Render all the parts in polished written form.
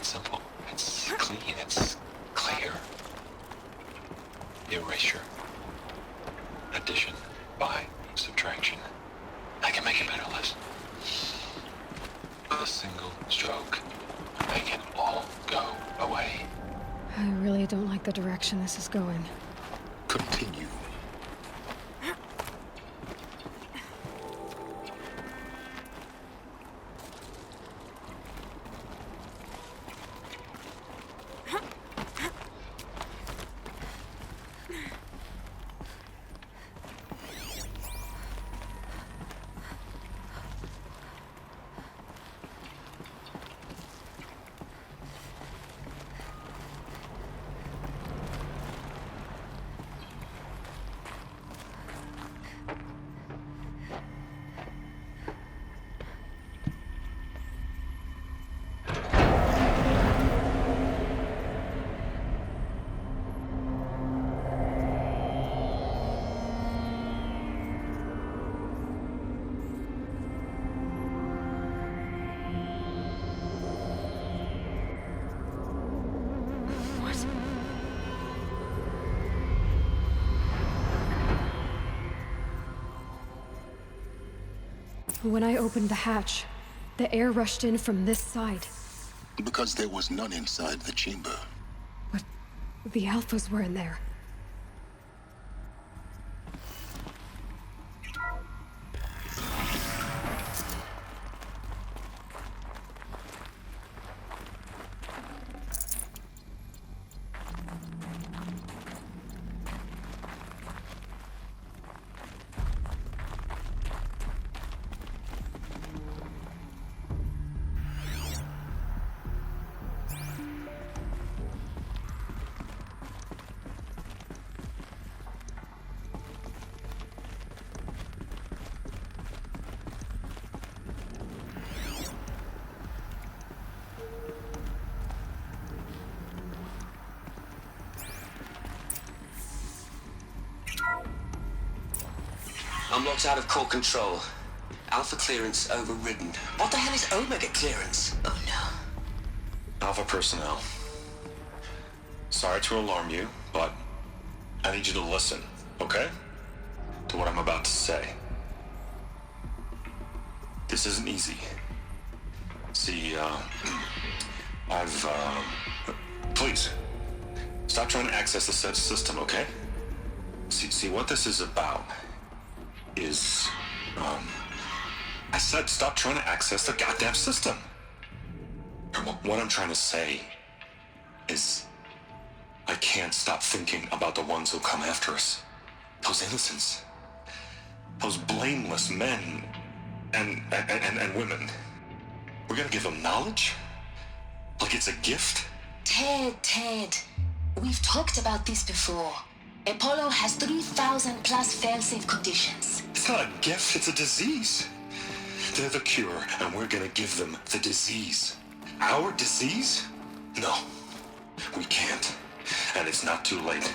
simple. It's clean. It's clear. Erasure. Addition. By. Subtraction. I can make a better list. With a single stroke, make it all go away. I really don't like the direction this is going. Continue. When I opened the hatch, the air rushed in from this side. Because there was none inside the chamber. But the Alphas were in there. I'm locked out of core control. Alpha clearance overridden. What the hell is Omega clearance? Oh no. Alpha personnel. Sorry to alarm you, but I need you to listen, okay? To what I'm about to say. This isn't easy. See, please, stop trying to access the system, okay? See, what this is about is, I said stop trying to access the goddamn system. What I'm trying to say is, I can't stop thinking about the ones who come after us. Those innocents. Those blameless men and women. We're gonna give them knowledge? Like it's a gift? Ted. We've talked about this before. Apollo has 3,000 plus fail-safe conditions. It's not a gift, it's a disease. They're the cure, and we're gonna give them the disease. Our disease? No, we can't. And it's not too late.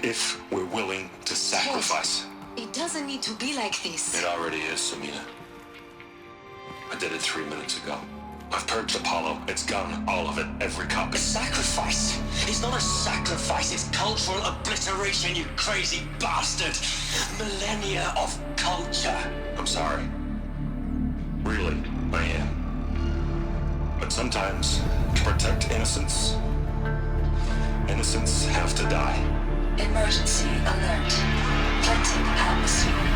If we're willing to sacrifice. Ted, it doesn't need to be like this. It already is, Samina. I did it 3 minutes ago. I've purged Apollo. It's gone. All of it. Every copy. A sacrifice? It's not a sacrifice, it's cultural obliteration, you crazy bastard! Millennia of culture! I'm sorry. Really, I am. But sometimes, to protect innocence, innocents have to die. Emergency alert. Planting atmosphere.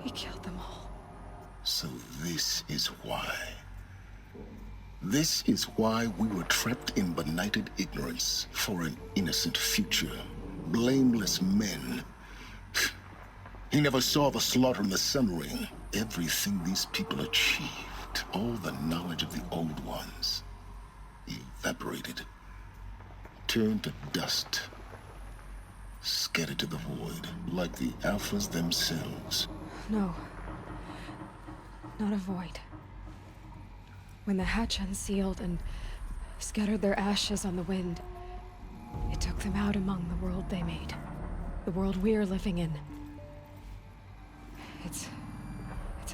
He killed them all. So this is why. This is why we were trapped in benighted ignorance for an innocent future. Blameless men. He never saw the slaughter in the Sun Ring. Everything these people achieved, all the knowledge of the old ones, evaporated, turned to dust. scattered to the void, like the Alphas themselves. No. Not a void. When the hatch unsealed and scattered their ashes on the wind, it took them out among the world they made. The world we're living in. It's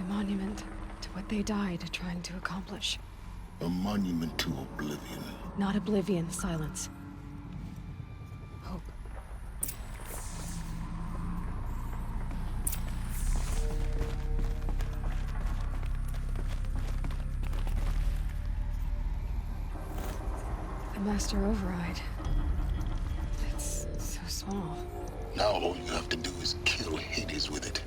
a monument to what they died trying to accomplish. A monument to oblivion. Not oblivion, Sylens. Hope. The Master Override. It's so small. Now all you have to do is kill Hades with it.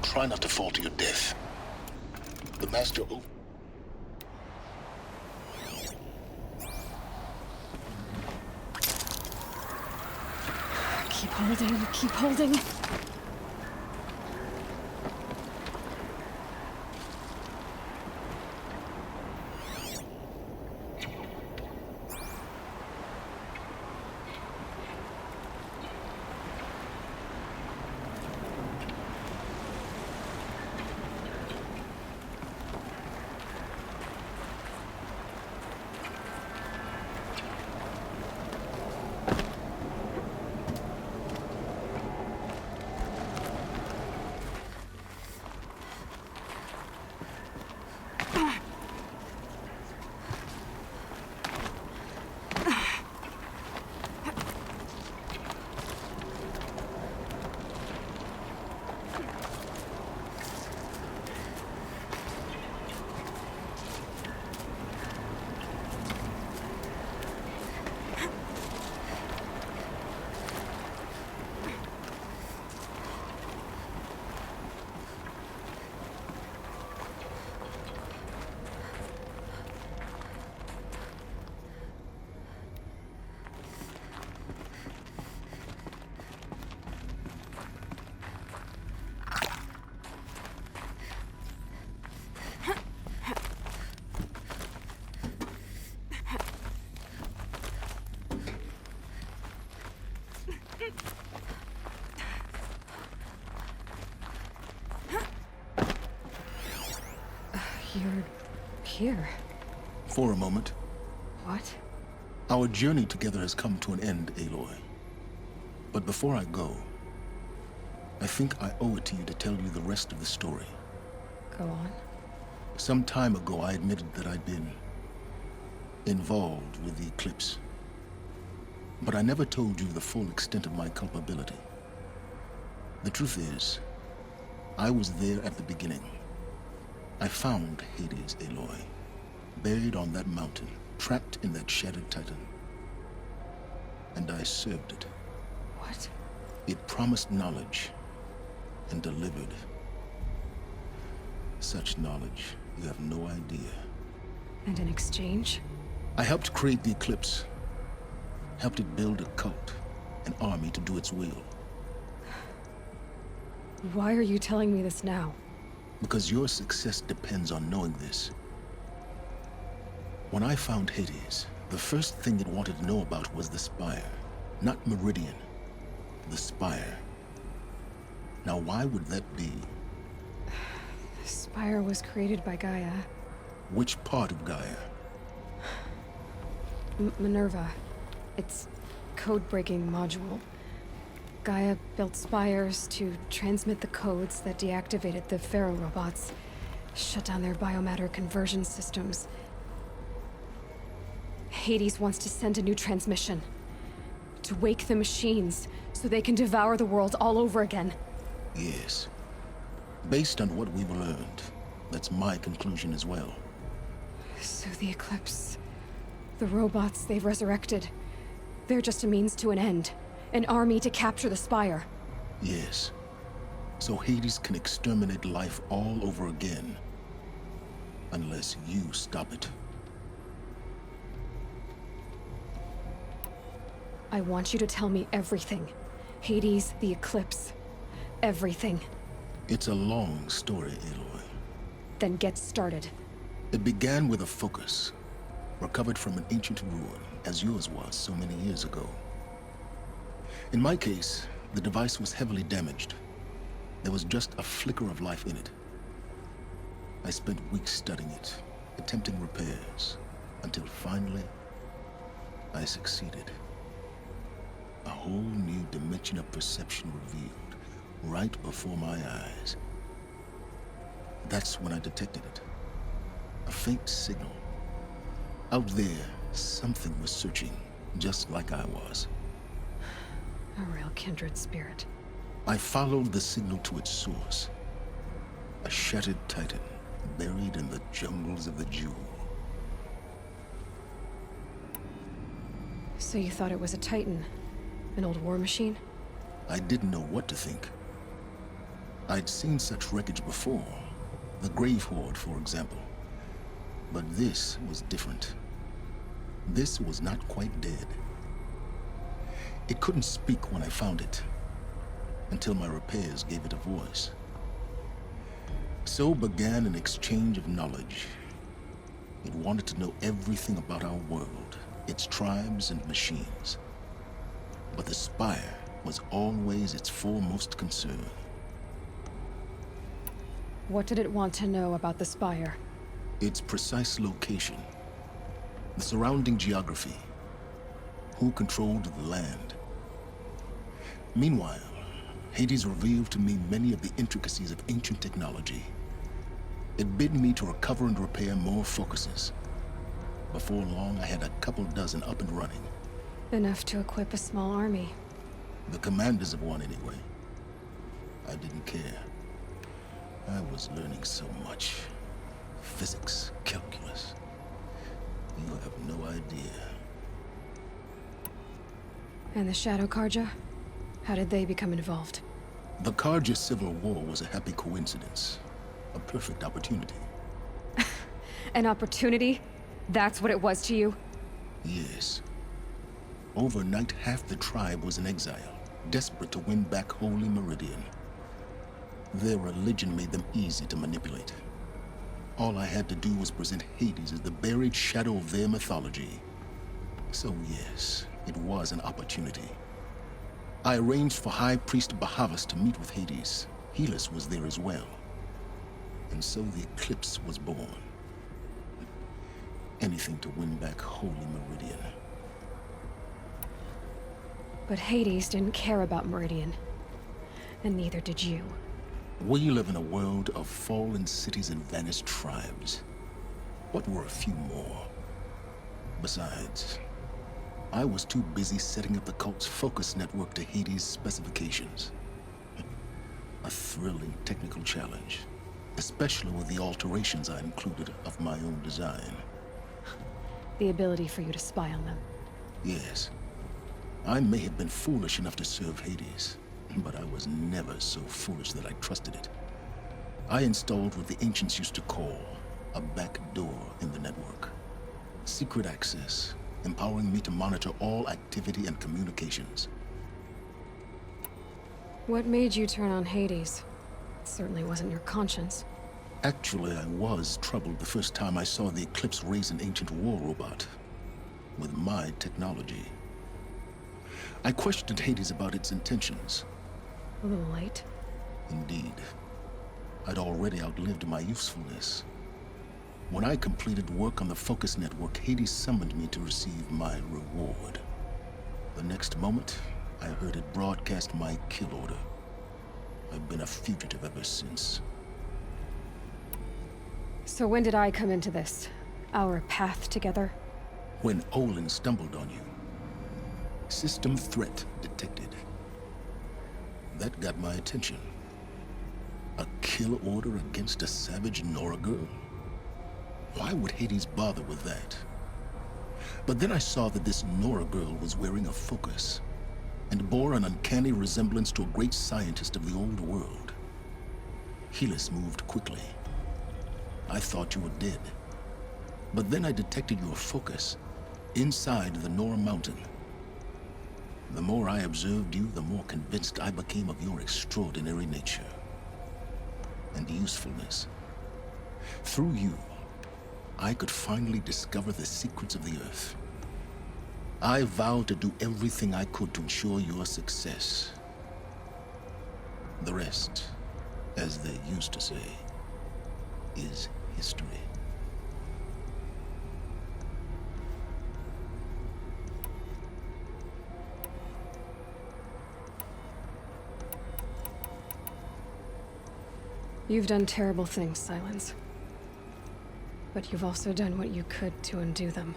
Try not to fall to your death. The Master Keep holding, keep holding. You're here. For a moment. What? Our journey together has come to an end, Aloy. But before I go, I think I owe it to you to tell you the rest of the story. Go on. Some time ago, I admitted that I'd been involved with the eclipse. But I never told you the full extent of my culpability. The truth is, I was there at the beginning. I found Hades, Aloy, buried on that mountain, trapped in that shattered titan. And I served it. What? It promised knowledge and delivered. Such knowledge, you have no idea. And in exchange? I helped create the Eclipse. Helped it build a cult, an army to do its will. Why are you telling me this now? Because your success depends on knowing this. When I found Hades, the first thing it wanted to know about was the Spire. Not Meridian. The Spire. Now why would that be? The Spire was created by Gaia. Which part of Gaia? Minerva. Its code-breaking module. Gaia built spires to transmit the codes that deactivated the Faro robots, shut down their biomatter conversion systems. Hades wants to send a new transmission. To wake the machines, so they can devour the world all over again. Yes. Based on what we've learned, that's my conclusion as well. So the Eclipse, the robots they've resurrected, they're just a means to an end. An army to capture the Spire. Yes. So Hades can exterminate life all over again. Unless you stop it. I want you to tell me everything. Hades, the Eclipse, everything. It's a long story, Aloy. Then get started. It began with a focus, recovered from an ancient ruin, as yours was so many years ago. In my case, the device was heavily damaged. There was just a flicker of life in it. I spent weeks studying it, attempting repairs, until finally, I succeeded. A whole new dimension of perception revealed, right before my eyes. That's when I detected it. A faint signal. Out there, something was searching, just like I was. A real kindred spirit. I followed the signal to its source. A shattered titan, buried in the jungles of the Jewel. So you thought it was a Titan? An old war machine? I didn't know what to think. I'd seen such wreckage before. The Grave Horde, for example. But this was different. This was not quite dead. It couldn't speak when I found it, until my repairs gave it a voice. So began an exchange of knowledge. It wanted to know everything about our world, its tribes and machines. But the Spire was always its foremost concern. What did it want to know about the Spire? Its precise location, the surrounding geography, who controlled the land. Meanwhile, Hades revealed to me many of the intricacies of ancient technology. It bid me to recover and repair more focuses. Before long, I had a couple dozen up and running. Enough to equip a small army. The commanders of one, anyway. I didn't care. I was learning so much. Physics, calculus. You have no idea. And the Shadow Karja? How did they become involved? The Karja Civil War was a happy coincidence. A perfect opportunity. An opportunity? That's what it was to you? Yes. Overnight, half the tribe was in exile, desperate to win back Holy Meridian. Their religion made them easy to manipulate. All I had to do was present Hades as the buried shadow of their mythology. So yes, it was an opportunity. I arranged for High Priest Bahavas to meet with Hades. Helis was there as well. And so the Eclipse was born. Anything to win back Holy Meridian. But Hades didn't care about Meridian. And neither did you. We live in a world of fallen cities and vanished tribes. What were a few more? Besides, I was too busy setting up the cult's focus network to Hades' specifications. A thrilling technical challenge, especially with the alterations I included of my own design. The ability for you to spy on them. Yes. I may have been foolish enough to serve Hades, but I was never so foolish that I trusted it. I installed what the ancients used to call a back door in the network. Secret access, empowering me to monitor all activity and communications. What made you turn on Hades? It certainly wasn't your conscience. Actually, I was troubled the first time I saw the Eclipse raise an ancient war robot. With my technology. I questioned Hades about its intentions. A little late. Indeed. I'd already outlived my usefulness. When I completed work on the Focus Network, Hades summoned me to receive my reward. The next moment, I heard it broadcast my kill order. I've been a fugitive ever since. So when did I come into this? Our path together? When Olin stumbled on you. System threat detected. That got my attention. A kill order against a savage Nora girl? Why would Hades bother with that? But then I saw that this Nora girl was wearing a focus, and bore an uncanny resemblance to a great scientist of the old world. Helis moved quickly. I thought you were dead. But then I detected your focus inside the Nora mountain. The more I observed you, the more convinced I became of your extraordinary nature and usefulness. Through you, I could finally discover the secrets of the Earth. I vowed to do everything I could to ensure your success. The rest, as they used to say, is history. You've done terrible things, Sylens. But you've also done what you could to undo them.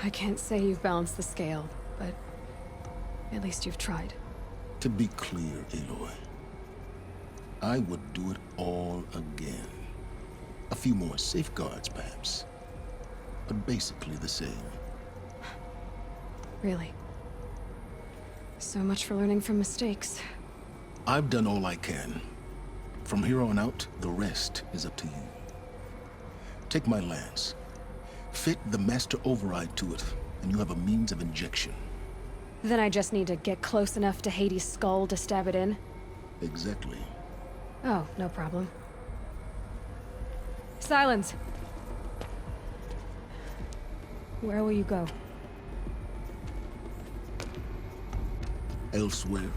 I can't say you've balanced the scale, but at least you've tried. To be clear, Aloy, I would do it all again. A few more safeguards, perhaps, but basically the same. Really? So much for learning from mistakes. I've done all I can. From here on out, the rest is up to you. Take my lance. Fit the master override to it, and you have a means of injection. Then I just need to get close enough to Hades' skull to stab it in? Exactly. Oh, no problem. Sylens! Where will you go? Elsewhere.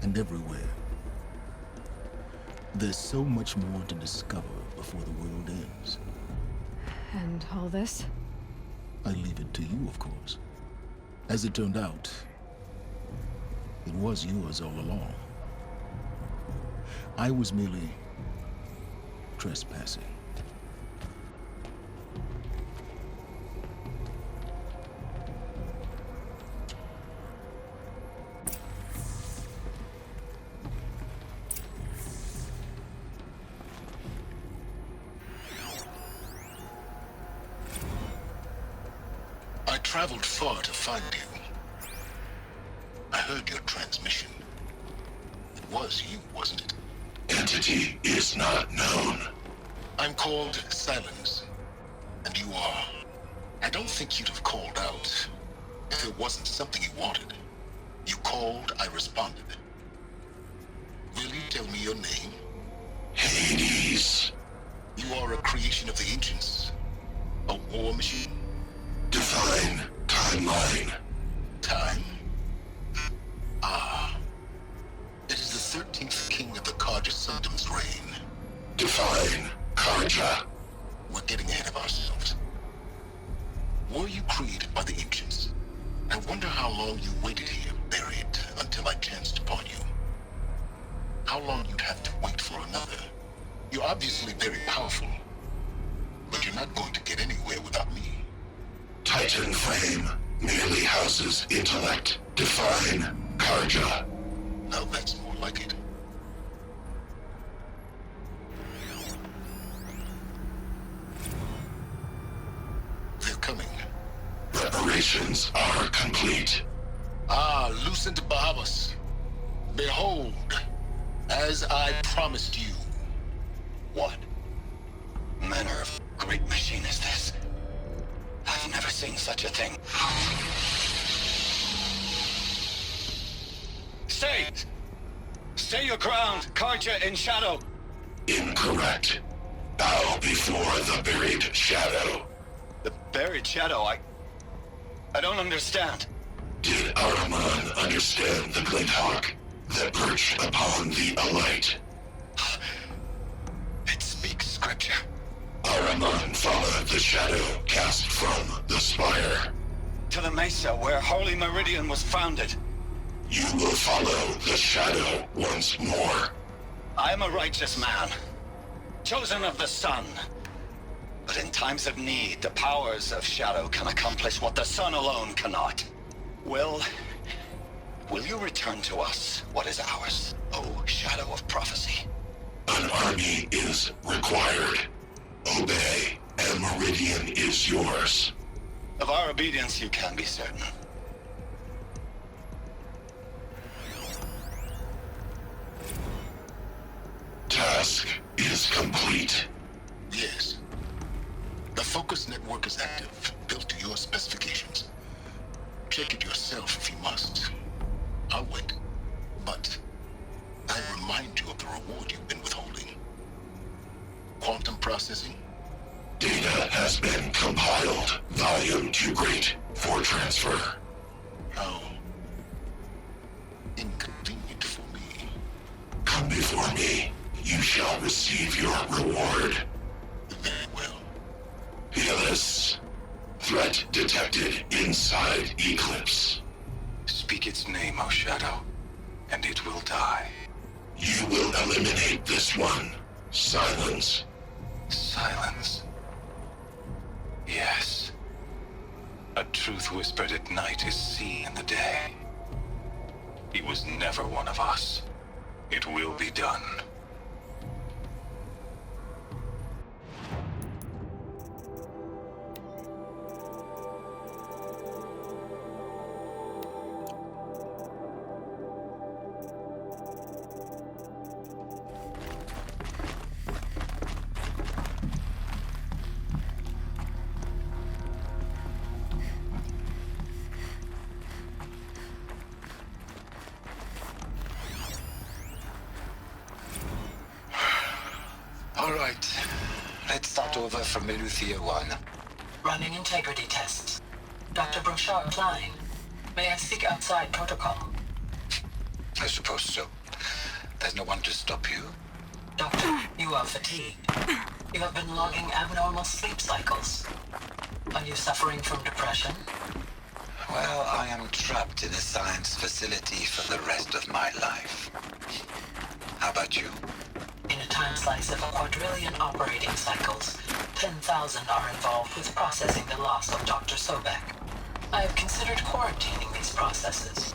And everywhere. There's so much more to discover before the world ends. And all this? I leave it to you, of course. As it turned out, it was yours all along. I was merely trespassing. I traveled far to find you. I heard your transmission. It was you, wasn't it? Entity is not known. I'm called Sylens, and you are. I don't think you'd have called out if it wasn't something you wanted. You called, I responded. Will you tell me your name? Hades. You are a creation of the ancients. A war machine? Define timeline. Time? Ah. It is the 13th king of the Karja Sundom's reign. Define Karja. We're getting ahead of ourselves. Were you created by the ancients? I wonder how long you waited here, buried, until I chanced upon you. How long you'd have to wait for another. You're obviously very powerful, but you're not going to get anywhere without me. Titan frame merely houses intellect. Define Karja. Now that's more like it. They're coming. Preparations are complete. Ah, Lucent Bahamas. Behold, as I promised you. What manner of great machine is this? I've never seen such a thing. Stay! Stay your ground, Karja in shadow! Incorrect. Bow before the buried shadow. The buried shadow, I don't understand. Did Ahriman understand the glint hawk that perched upon the alight? It speaks scripture. Ahriman followed the shadow cast from the spire. To the mesa where Holy Meridian was founded. You will follow the shadow once more. I am a righteous man, chosen of the sun. But in times of need, the powers of shadow can accomplish what the sun alone cannot. Will you return to us what is ours, O shadow of prophecy? An army in is required. Obey, and Meridian is yours. Of our obedience you can be certain. Task is complete. Yes. The focus network is active, built to your specifications. Check it yourself if you must. I'll wait. But I remind you of the reward you've been withholding. Quantum processing? Data has been compiled. Volume too great for transfer. How inconvenient for me. Come before me. You shall receive your reward. Very well. Fearless. Threat detected inside Eclipse. Speak its name, O Shadow, and it will die. You will eliminate this one. Sylens. Silence. Yes. A truth whispered at night is seen in the day. He was never one of us. It will be done. All right. Let's start over from Eleuthia 1. Running integrity tests. Dr. Brochard Klein, may I speak outside protocol? I suppose so. There's no one to stop you. Doctor, you are fatigued. You have been logging abnormal sleep cycles. Are you suffering from depression? Well, I am trapped in a science facility for the rest of my life. How about you? In a time slice of a quadrillion operating cycles, 10,000 are involved with processing the loss of Dr. Sobek. I have considered quarantining these processes.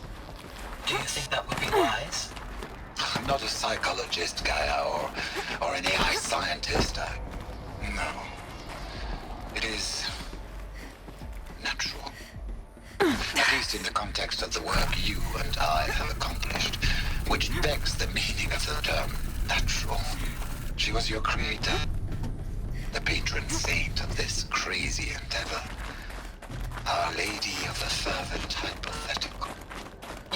Do you think that would be wise? I'm not a psychologist, Gaia, or an AI scientist. No. It is natural. At least in the context of the work you and I have accomplished, which begs the meaning of the term natural. She was your creator, the patron saint of this crazy endeavor. Our Lady of the Fervent Hypothetical.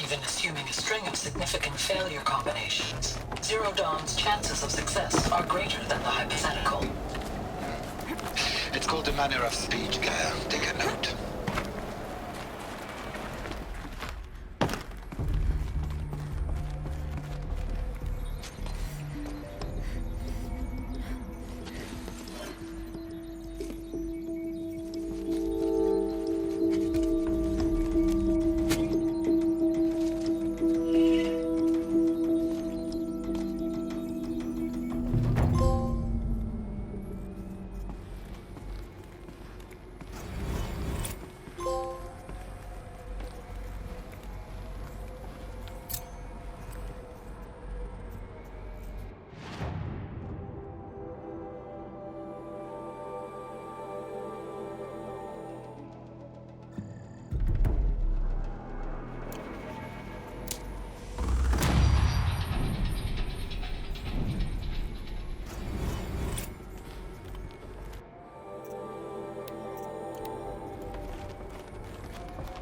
Even assuming a string of significant failure combinations, Zero Dawn's chances of success are greater than the hypothetical. It's called a manner of speech, Gaia. Take a note.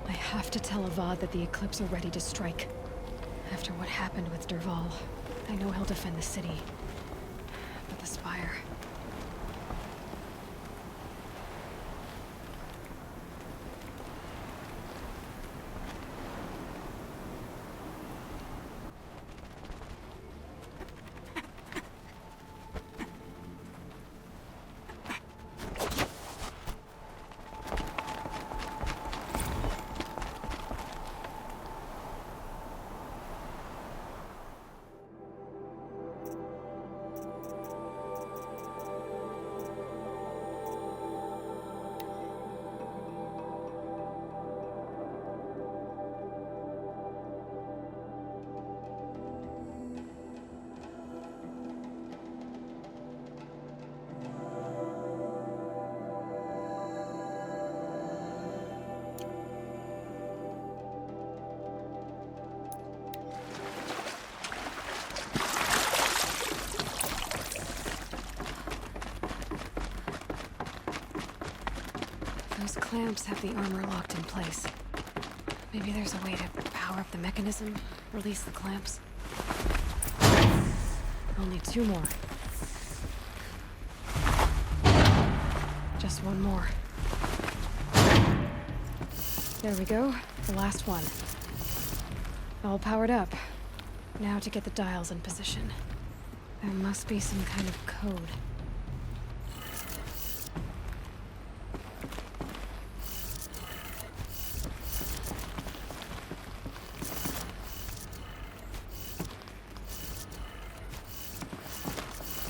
I have to tell Avad that the Eclipse are ready to strike. After what happened with Derval, I know he'll defend the city. But the Spire... Those clamps have the armor locked in place. Maybe there's a way to power up the mechanism, release the clamps. Only 2 more. Just 1 more. There we go. The last one. All powered up. Now to get the dials in position. There must be some kind of code.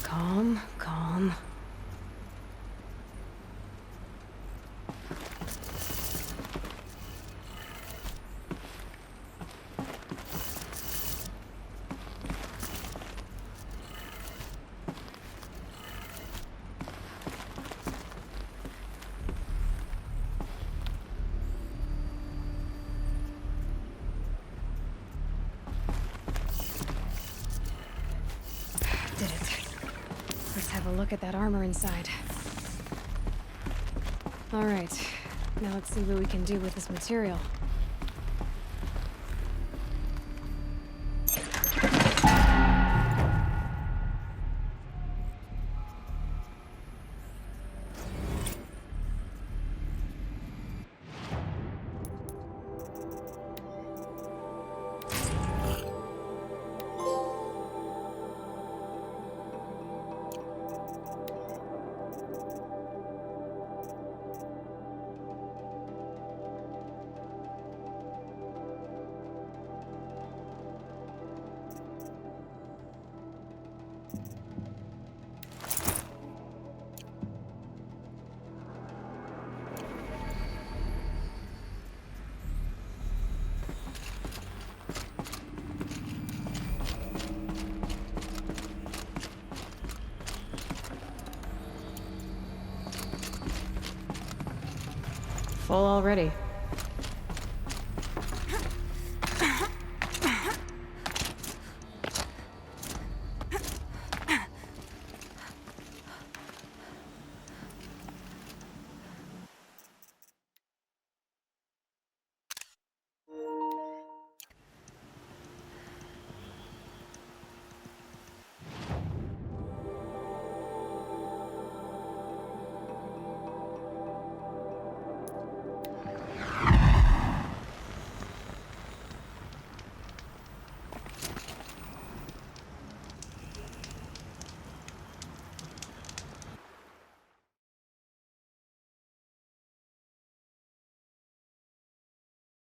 Calm, calm. Did it. Let's have a look at that armor inside. All right, now let's see what we can do with this material. Full already.